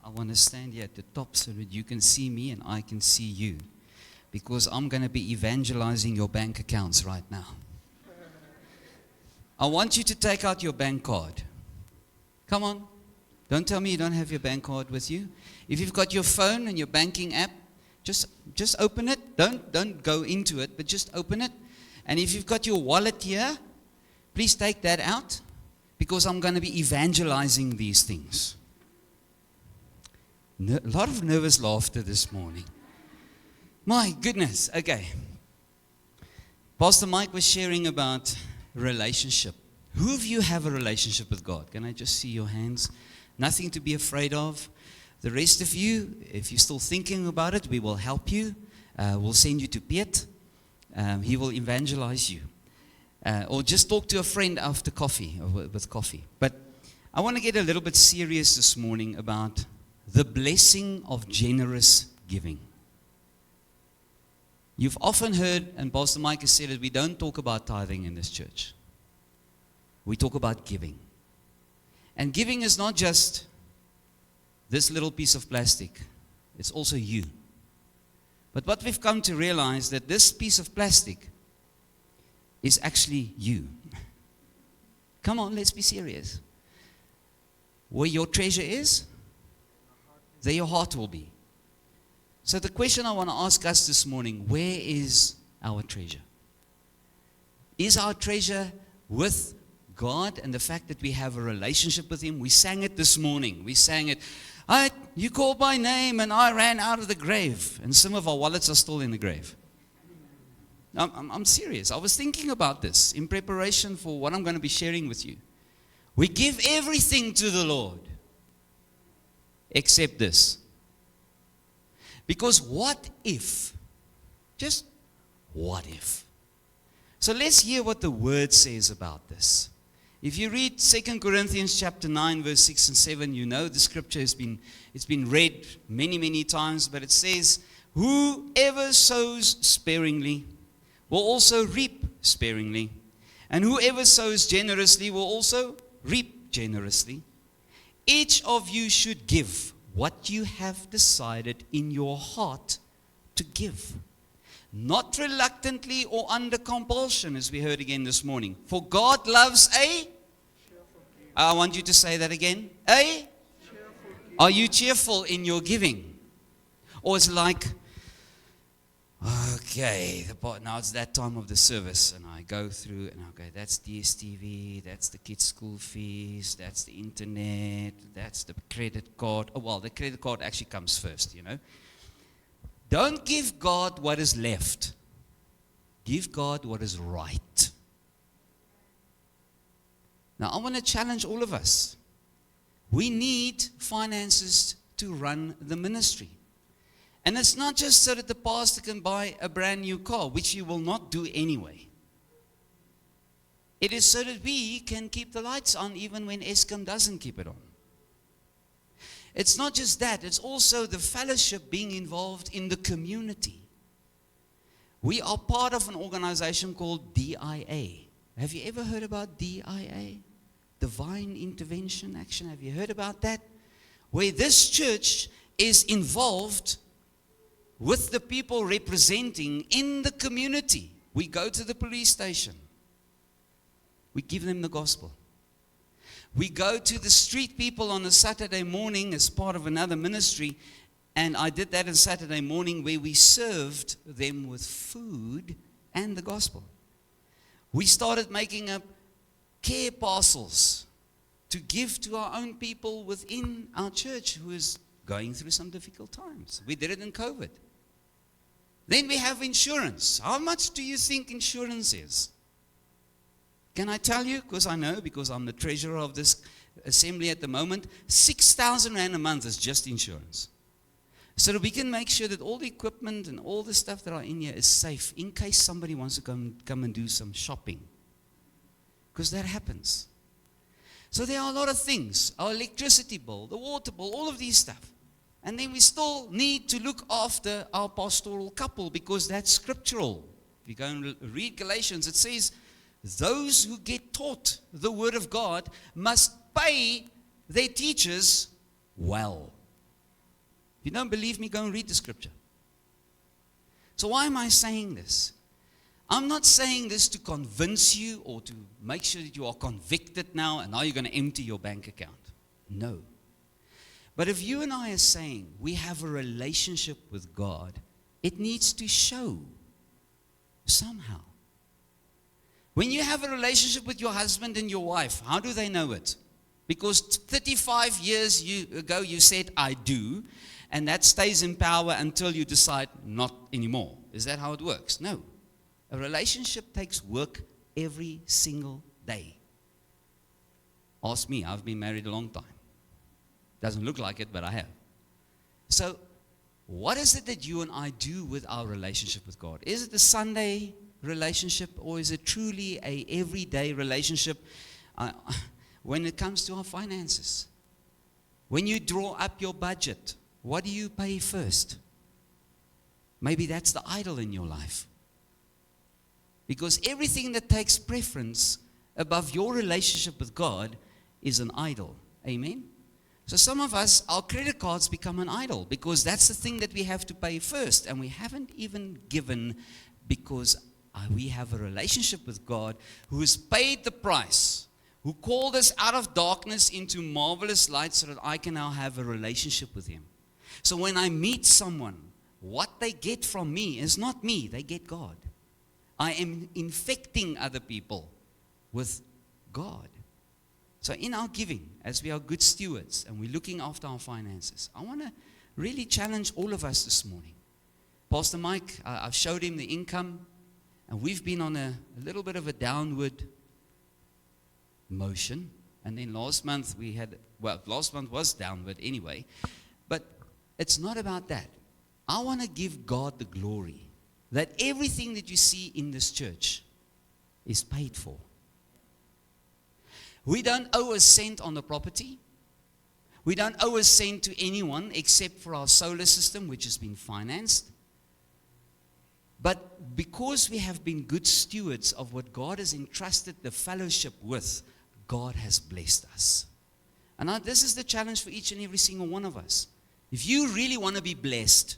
I want to stand here at the top so that you can see me and I can see you. Because I'm going to be evangelizing your bank accounts right now. I want you to take out your bank card. Come on. Don't tell me you don't have your bank card with you. If you've got your phone and your banking app, just open it. Don't go into it, but just open it. And if you've got your wallet here, please take that out, because I'm going to be evangelizing these things. A lot of nervous laughter this morning. My goodness. Okay. Pastor Mike was sharing about relationship. Who of you have a relationship with God? Can I just see your hands? Nothing to be afraid of. The rest of you, if you're still thinking about it, we will help you. We'll send you to Piet. He will evangelize you. Or just talk to a friend after coffee, or with coffee. But I want to get a little bit serious this morning about the blessing of generous giving. You've often heard, and Pastor Mike has said it, we don't talk about tithing in this church. We talk about giving. And giving is not just this little piece of plastic. It's also you. But what we've come to realize, that this piece of plastic is actually you. Come on, let's be serious. Where your treasure is, there your heart will be. So the question I want to ask us this morning, where is our treasure? Is our treasure with God and the fact that we have a relationship with Him? We sang it this morning. We sang it, you called my name and I ran out of the grave. And some of our wallets are still in the grave. I'm serious. I was thinking about this in preparation for what I'm going to be sharing with you. We give everything to the Lord except this. Because what if? Just what if? So let's hear what the Word says about this. If you read 2 Corinthians chapter 9, verse 6 and 7, you know the scripture it's been read many, many times, but it says, whoever sows sparingly will also reap sparingly, and whoever sows generously will also reap generously. Each of you should give what you have decided in your heart to give, not reluctantly or under compulsion, as we heard again this morning. For God loves I want you to say that again. Are you cheerful in your giving? Or it's like, okay, now it's that time of the service, and I go through and okay, that's DSTV, that's the kids' school fees, that's the internet, that's the credit card. Oh, well, the credit card actually comes first, you know. Don't give God what is left. Give God what is right. Now, I want to challenge all of us. We need finances to run the ministry. And it's not just so that the pastor can buy a brand new car, which he will not do anyway. It is so that we can keep the lights on even when Eskom doesn't keep it on. It's not just that, it's also the fellowship being involved in the community. We are part of an organization called DIA. Have you ever heard about DIA? Divine Intervention Action. Have you heard about that? Where this church is involved with the people representing in the community. We go to the police station. We give them the gospel. We go to the street people on a Saturday morning as part of another ministry, and I did that on Saturday morning where we served them with food and the gospel. We started making up care parcels to give to our own people within our church who is going through some difficult times. We did it in COVID. Then we have insurance. How much do you think insurance is? Can I tell you? Because I know, because I'm the treasurer of this assembly at the moment, 6,000 Rand a month is just insurance. So that we can make sure that all the equipment and all the stuff that are in here is safe in case somebody wants to come and do some shopping. Because that happens. So there are a lot of things. Our electricity bill, the water bill, all of these stuff. And then we still need to look after our pastoral couple because that's scriptural. If you go and read Galatians, it says, those who get taught the word of God must pay their teachers well. you don't believe me, go and read the scripture. So why am I saying this? I'm not saying this to convince you or to make sure that you are convicted now and now you're going to empty your bank account. No. But if you and I are saying we have a relationship with God, it needs to show somehow. When you have a relationship with your husband and your wife, how do they know it? Because 35 years ago you said, I do, and that stays in power until you decide not anymore. Is that how it works? No. A relationship takes work every single day. Ask me, I've been married a long time. Doesn't look like it, but I have. So, what is it that you and I do with our relationship with God? Is it a Sunday relationship, or is it truly a everyday relationship when it comes to our finances? When you draw up your budget, what do you pay first? Maybe that's the idol in your life. Because everything that takes preference above your relationship with God is an idol. Amen? So some of us, our credit cards become an idol because that's the thing that we have to pay first. And we haven't even given because we have a relationship with God who has paid the price, who called us out of darkness into marvelous light so that I can now have a relationship with Him. So when I meet someone, what they get from me is not me, they get God. I am infecting other people with God. So in our giving, as we are good stewards and we're looking after our finances, I want to really challenge all of us this morning. Pastor Mike, I've showed him the income, and we've been on a little bit of a downward motion. And then last month last month was downward anyway. But it's not about that. I want to give God the glory that everything that you see in this church is paid for. We don't owe a cent on the property. We don't owe a cent to anyone except for our solar system, which has been financed. But because we have been good stewards of what God has entrusted the fellowship with, God has blessed us. And this is the challenge for each and every single one of us. If you really want to be blessed,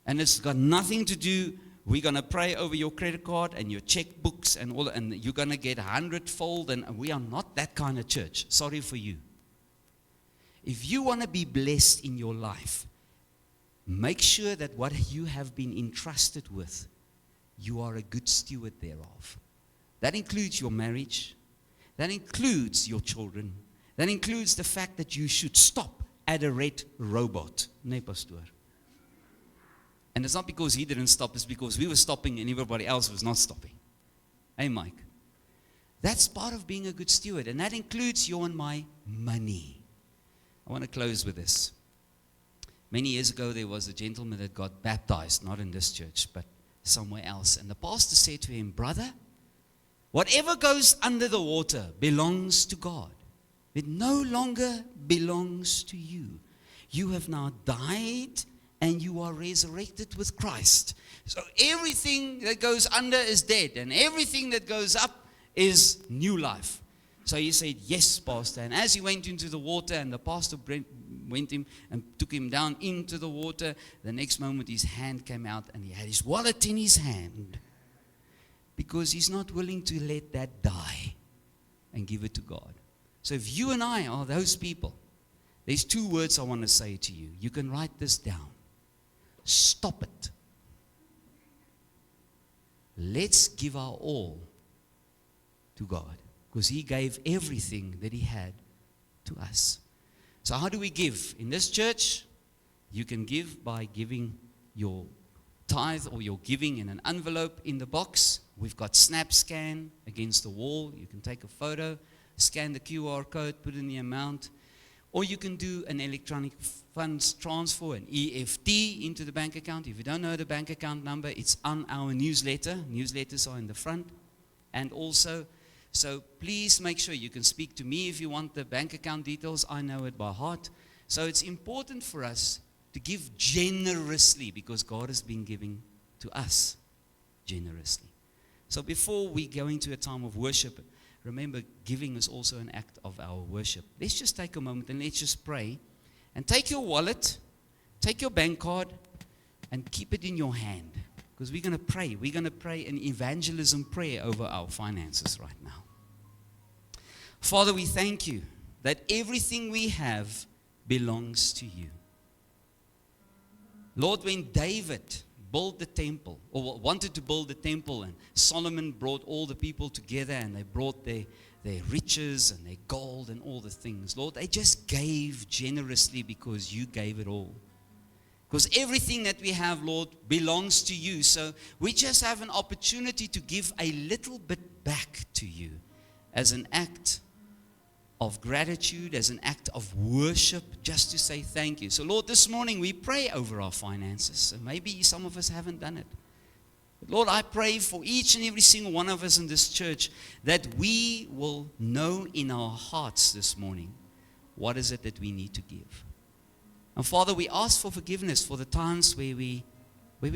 and it's got nothing to do, we're going to pray over your credit card and your checkbooks and all, and you're going to get 100-fold, and we are not that kind of church. Sorry for you. If you want to be blessed in your life, make sure that what you have been entrusted with, you are a good steward thereof. That includes your marriage. That includes your children. That includes the fact that you should stop at a red robot. Nee, pastor. And it's not because he didn't stop, it's because we were stopping and everybody else was not stopping. Hey, Mike. That's part of being a good steward, and that includes your and my money. I want to close with this. Many years ago, there was a gentleman that got baptized, not in this church, but somewhere else. And the pastor said to him, brother, whatever goes under the water belongs to God. It no longer belongs to you. You have now died and you are resurrected with Christ. So everything that goes under is dead, and everything that goes up is new life. So he said, yes, pastor. And as he went into the water, and the pastor went him and took him down into the water, the next moment his hand came out and he had his wallet in his hand, because he's not willing to let that die and give it to God. So if you and I are those people, there's two words I want to say to you. You can write this down. Stop it. Let's give our all to God, because He gave everything that He had to us. So how do we give? In this church, you can give by giving your tithe or your giving in an envelope in the box. We've got Snap Scan against the wall. You can take a photo, scan the QR code, put in the amount. Or you can do an electronic funds transfer, an EFT into the bank account. If you don't know the bank account number, it's on our newsletter. Newsletters are in the front. And also, so please make sure you can speak to me if you want the bank account details. I know it by heart. So it's important for us to give generously, because God has been giving to us generously. So before we go into a time of worship, remember, giving is also an act of our worship. Let's just take a moment and let's just pray. And take your wallet, take your bank card and keep it in your hand. Because we're going to pray. We're going to pray an evangelism prayer over our finances right now. Father, we thank you that everything we have belongs to you. Lord, when David built the temple, or wanted to build the temple, and Solomon brought all the people together, and they brought their riches and their gold and all the things. Lord, they just gave generously because you gave it all. Because everything that we have, Lord, belongs to you. So we just have an opportunity to give a little bit back to you as an act of gratitude, as an act of worship, just to say thank you. So Lord, this morning we pray over our finances. And maybe some of us haven't done it. But Lord, I pray for each and every single one of us in this church that we will know in our hearts this morning what is it that we need to give. And Father, we ask for forgiveness for the times where we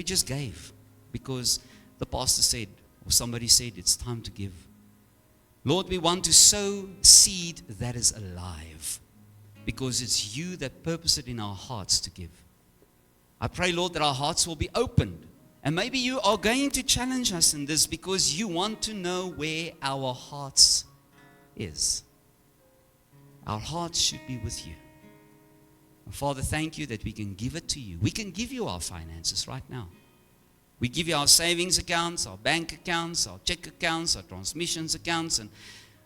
just gave because the pastor said, or somebody said, it's time to give. Lord, we want to sow seed that is alive because it's you that purpose it in our hearts to give. I pray, Lord, that our hearts will be opened. And maybe you are going to challenge us in this because you want to know where our hearts is. Our hearts should be with you. And Father, thank you that we can give it to you. We can give you our finances right now. We give you our savings accounts, our bank accounts, our check accounts, our transmissions accounts, and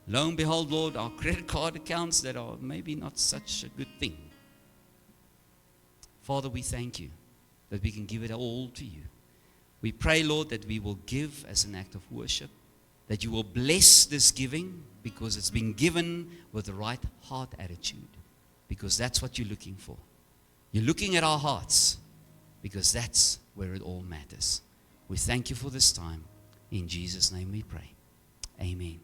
lo and behold, Lord, our credit card accounts that are maybe not such a good thing. Father, we thank you that we can give it all to you. We pray, Lord, that we will give as an act of worship, that you will bless this giving because it's been given with the right heart attitude, because that's what you're looking for. You're looking at our hearts because that's where it all matters. We thank you for this time. In Jesus' name we pray. Amen.